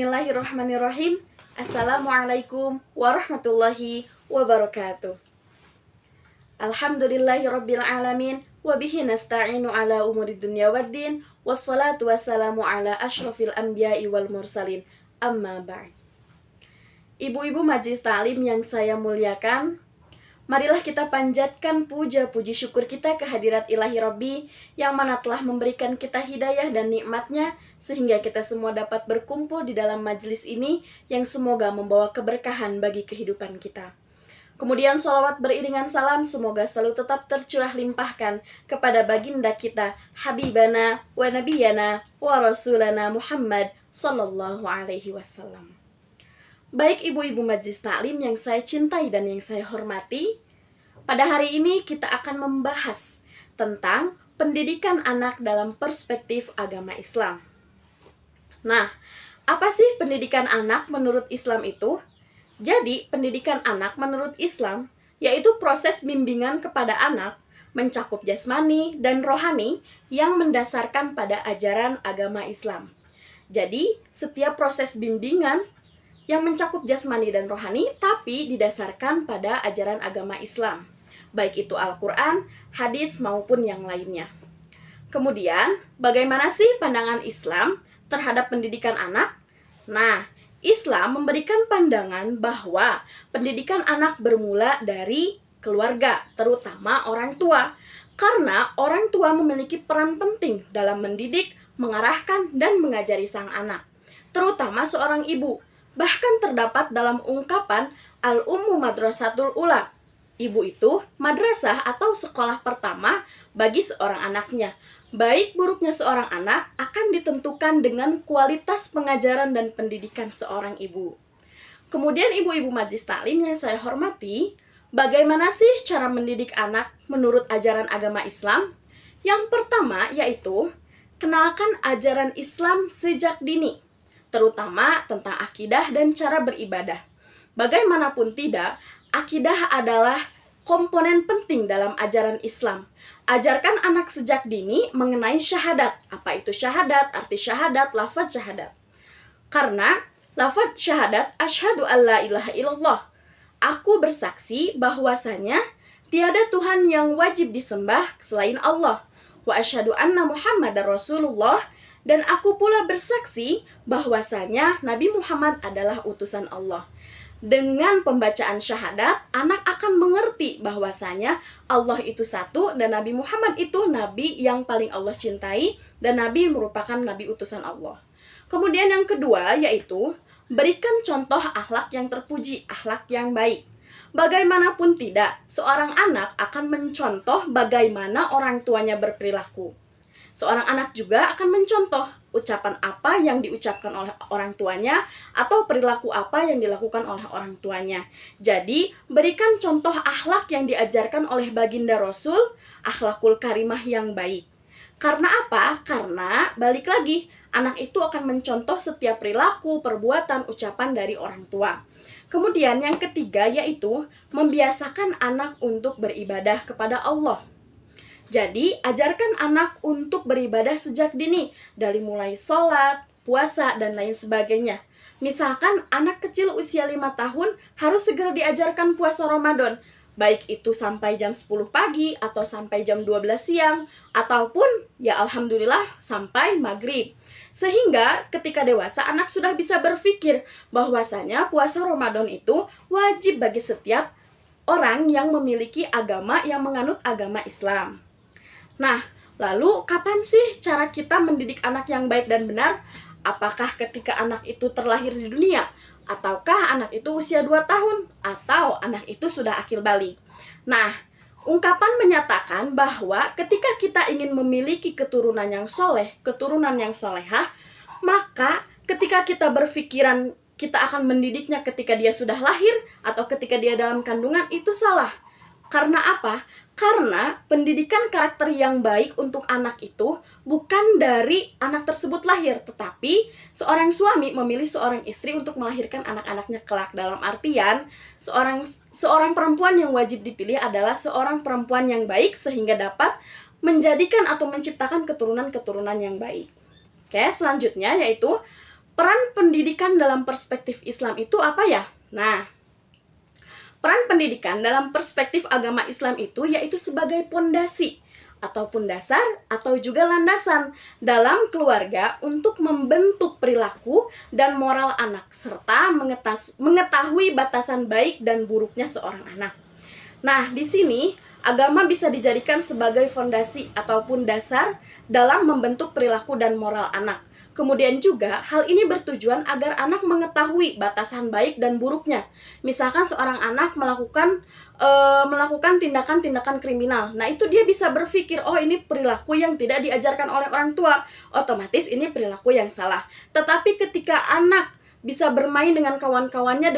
Bismillahirrahmanirrahim. Assalamualaikum warahmatullahi wabarakatuh. Alhamdulillahirabbil alamin wa bihi nasta'inu ala umuri dunya waddin wassalatu wassalamu ala asyrafil anbiya'i wal mursalin. Amma ba'd. Ibu-ibu majelis taklim yang saya muliakan, marilah kita panjatkan puja-puji syukur kita kehadirat ilahi Rabbi yang mana telah memberikan kita hidayah dan nikmatnya sehingga kita semua dapat berkumpul di dalam majelis ini yang semoga membawa keberkahan bagi kehidupan kita. Kemudian sholawat beriringan salam semoga selalu tetap tercurah limpahkan kepada baginda kita Habibana wa Nabiyana wa Rasulana Muhammad sallallahu alaihi wasallam. Baik ibu-ibu majelis taklim yang saya cintai dan yang saya hormati, pada hari ini kita akan membahas tentang pendidikan anak dalam perspektif agama Islam. Nah, apa sih pendidikan anak menurut Islam itu? Jadi, pendidikan anak menurut Islam yaitu proses bimbingan kepada anak mencakup jasmani dan rohani yang mendasarkan pada ajaran agama Islam. Jadi, setiap proses bimbingan yang mencakup jasmani dan rohani tapi didasarkan pada ajaran agama Islam, baik itu Al-Quran, hadis maupun yang lainnya. Kemudian, bagaimana sih pandangan Islam terhadap pendidikan anak? Nah, Islam memberikan pandangan bahwa pendidikan anak bermula dari keluarga, terutama orang tua, karena orang tua memiliki peran penting dalam mendidik, mengarahkan, dan mengajari sang anak, terutama seorang ibu. Bahkan terdapat dalam ungkapan Al-Ummu Madrasatul Ula. Ibu itu madrasah atau sekolah pertama bagi seorang anaknya. Baik buruknya seorang anak akan ditentukan dengan kualitas pengajaran dan pendidikan seorang ibu. Kemudian ibu-ibu majelis taklim yang saya hormati, bagaimana sih cara mendidik anak menurut ajaran agama Islam? Yang pertama yaitu kenalkan ajaran Islam sejak dini, terutama tentang akidah dan cara beribadah. Bagaimanapun tidak, akidah adalah komponen penting dalam ajaran Islam. Ajarkan anak sejak dini mengenai syahadat. Apa itu syahadat? Arti syahadat, lafaz syahadat. Karena lafaz syahadat, asyhadu alla ilaha illallah. Aku bersaksi bahwasanya tiada Tuhan yang wajib disembah selain Allah. Wa asyhadu anna Muhammadar Rasulullah. Dan aku pula bersaksi bahwasanya Nabi Muhammad adalah utusan Allah. Dengan pembacaan syahadat, anak akan mengerti bahwasanya Allah itu satu dan Nabi Muhammad itu Nabi yang paling Allah cintai dan Nabi merupakan Nabi utusan Allah. Kemudian yang kedua yaitu berikan contoh akhlak yang terpuji, akhlak yang baik. Bagaimanapun tidak, seorang anak akan mencontoh bagaimana orang tuanya berperilaku. Seorang anak juga akan mencontoh ucapan apa yang diucapkan oleh orang tuanya atau perilaku apa yang dilakukan oleh orang tuanya. Jadi, berikan contoh akhlak yang diajarkan oleh baginda Rasul, akhlakul karimah yang baik. Karena apa? Karena, balik lagi, anak itu akan mencontoh setiap perilaku, perbuatan, ucapan dari orang tua. Kemudian yang ketiga yaitu membiasakan anak untuk beribadah kepada Allah. Jadi, ajarkan anak untuk beribadah sejak dini, dari mulai sholat, puasa, dan lain sebagainya. Misalkan anak kecil usia 5 tahun harus segera diajarkan puasa Ramadan, baik itu sampai jam 10 pagi, atau sampai jam 12 siang, ataupun ya alhamdulillah sampai maghrib. Sehingga ketika dewasa, anak sudah bisa berpikir bahwasanya puasa Ramadan itu wajib bagi setiap orang yang memiliki agama, yang menganut agama Islam. Nah, lalu kapan sih cara kita mendidik anak yang baik dan benar? Apakah ketika anak itu terlahir di dunia? Ataukah anak itu usia 2 tahun? Atau anak itu sudah akil balik? Nah, ungkapan menyatakan bahwa ketika kita ingin memiliki keturunan yang soleh, keturunan yang solehah, maka ketika kita berpikiran kita akan mendidiknya ketika dia sudah lahir atau ketika dia dalam kandungan, itu salah. Karena apa? Karena pendidikan karakter yang baik untuk anak itu bukan dari anak tersebut lahir, tetapi seorang suami memilih seorang istri untuk melahirkan anak-anaknya kelak. Dalam artian, seorang perempuan yang wajib dipilih adalah seorang perempuan yang baik sehingga dapat menjadikan atau menciptakan keturunan-keturunan yang baik. Oke, selanjutnya yaitu peran pendidikan dalam perspektif Islam itu apa ya? Nah, peran pendidikan dalam perspektif agama Islam itu yaitu sebagai pondasi ataupun dasar atau juga landasan dalam keluarga untuk membentuk perilaku dan moral anak serta mengetahui batasan baik dan buruknya seorang anak. Nah, di sini agama bisa dijadikan sebagai fondasi ataupun dasar dalam membentuk perilaku dan moral anak. Kemudian juga hal ini bertujuan agar anak mengetahui batasan baik dan buruknya. Misalkan seorang anak melakukan tindakan-tindakan kriminal. Nah, itu dia bisa berpikir, oh ini perilaku yang tidak diajarkan oleh orang tua. Otomatis ini perilaku yang salah. Tetapi ketika anak bisa bermain dengan kawan-kawannya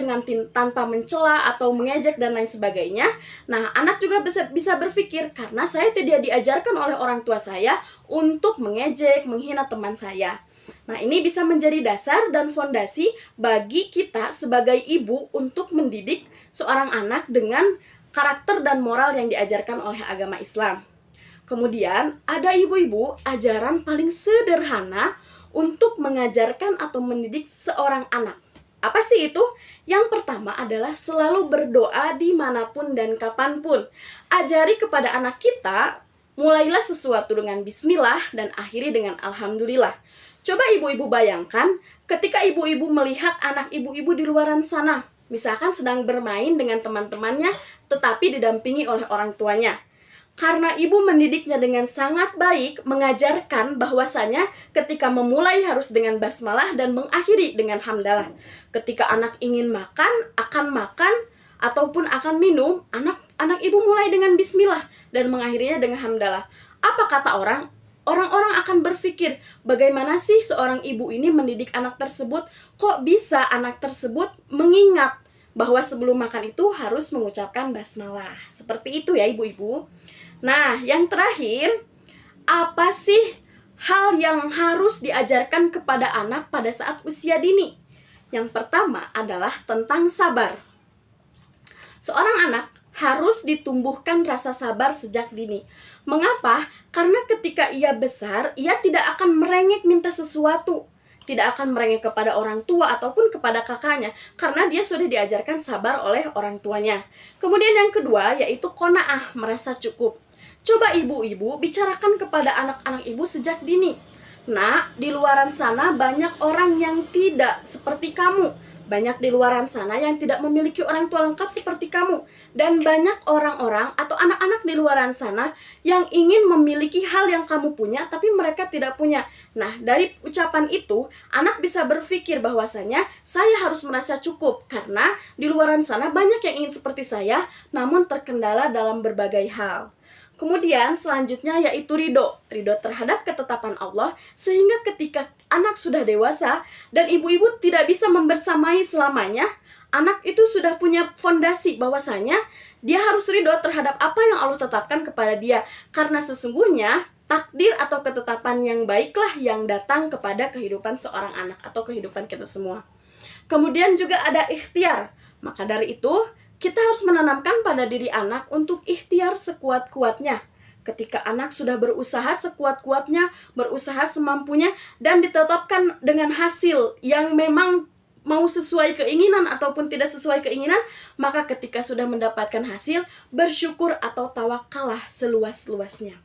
tanpa mencela atau mengejek dan lain sebagainya. Nah, anak juga bisa berpikir, karena saya tidak diajarkan oleh orang tua saya untuk mengejek, menghina teman saya. Nah, ini bisa menjadi dasar dan fondasi bagi kita sebagai ibu untuk mendidik seorang anak dengan karakter dan moral yang diajarkan oleh agama Islam. Kemudian, ada ibu-ibu ajaran paling sederhana untuk mengajarkan atau mendidik seorang anak. Apa sih itu? Yang pertama adalah selalu berdoa dimanapun dan kapanpun. Ajari kepada anak kita, mulailah sesuatu dengan bismillah dan akhiri dengan alhamdulillah. Coba ibu-ibu bayangkan ketika ibu-ibu melihat anak ibu-ibu di luaran sana, misalkan sedang bermain dengan teman-temannya tetapi didampingi oleh orang tuanya. Karena ibu mendidiknya dengan sangat baik, mengajarkan bahwasanya ketika memulai harus dengan basmalah dan mengakhiri dengan hamdalah. Ketika anak ingin makan, ataupun akan minum, anak ibu mulai dengan bismillah dan mengakhirinya dengan hamdalah. Apa kata orang? Orang-orang akan berpikir, bagaimana sih seorang ibu ini mendidik anak tersebut? Kok bisa anak tersebut mengingat bahwa sebelum makan itu harus mengucapkan basmalah? Seperti itu ya ibu-ibu. Nah, yang terakhir, apa sih hal yang harus diajarkan kepada anak pada saat usia dini? Yang pertama adalah tentang sabar. Seorang anak harus ditumbuhkan rasa sabar sejak dini. Mengapa? Karena ketika ia besar, ia tidak akan merengek minta sesuatu. Tidak akan merengek kepada orang tua ataupun kepada kakaknya. Karena dia sudah diajarkan sabar oleh orang tuanya. Kemudian yang kedua yaitu qanaah, merasa cukup. Coba ibu-ibu bicarakan kepada anak-anak ibu sejak dini. Nah, di luaran sana banyak orang yang tidak seperti kamu. Banyak di luaran sana yang tidak memiliki orang tua lengkap seperti kamu. Dan banyak orang-orang atau anak-anak di luaran sana yang ingin memiliki hal yang kamu punya, tapi mereka tidak punya. Nah, dari ucapan itu, anak bisa berpikir bahwasanya saya harus merasa cukup. Karena di luaran sana banyak yang ingin seperti saya, namun terkendala dalam berbagai hal. Kemudian selanjutnya yaitu ridho terhadap ketetapan Allah, sehingga ketika anak sudah dewasa dan ibu-ibu tidak bisa membersamai selamanya, anak itu sudah punya fondasi bahwasanya dia harus ridho terhadap apa yang Allah tetapkan kepada dia, karena sesungguhnya takdir atau ketetapan yang baiklah yang datang kepada kehidupan seorang anak atau kehidupan kita semua. Kemudian juga ada ikhtiar. Maka dari itu kita harus menanamkan pada diri anak untuk ikhtiar sekuat-kuatnya. Ketika anak sudah berusaha sekuat-kuatnya, berusaha semampunya, dan ditetapkan dengan hasil yang memang mau sesuai keinginan ataupun tidak sesuai keinginan, maka ketika sudah mendapatkan hasil, bersyukur atau tawakallah seluas-luasnya.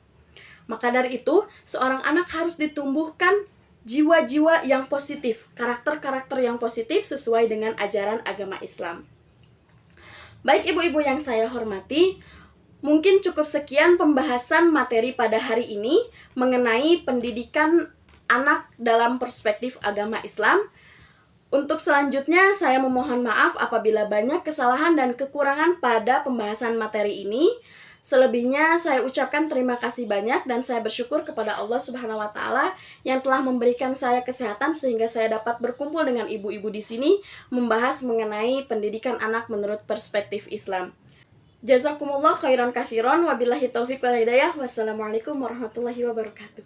Maka dari itu, seorang anak harus ditumbuhkan jiwa-jiwa yang positif, karakter-karakter yang positif sesuai dengan ajaran agama Islam. Baik ibu-ibu yang saya hormati, mungkin cukup sekian pembahasan materi pada hari ini mengenai pendidikan anak dalam perspektif agama Islam. Untuk selanjutnya saya memohon maaf apabila banyak kesalahan dan kekurangan pada pembahasan materi ini. Selebihnya saya ucapkan terima kasih banyak dan saya bersyukur kepada Allah Subhanahu wa taala yang telah memberikan saya kesehatan sehingga saya dapat berkumpul dengan ibu-ibu di sini membahas mengenai pendidikan anak menurut perspektif Islam. Jazakumullah khairan katsiran wabillahi taufik wal hidayah. Wassalamualaikum warahmatullahi wabarakatuh.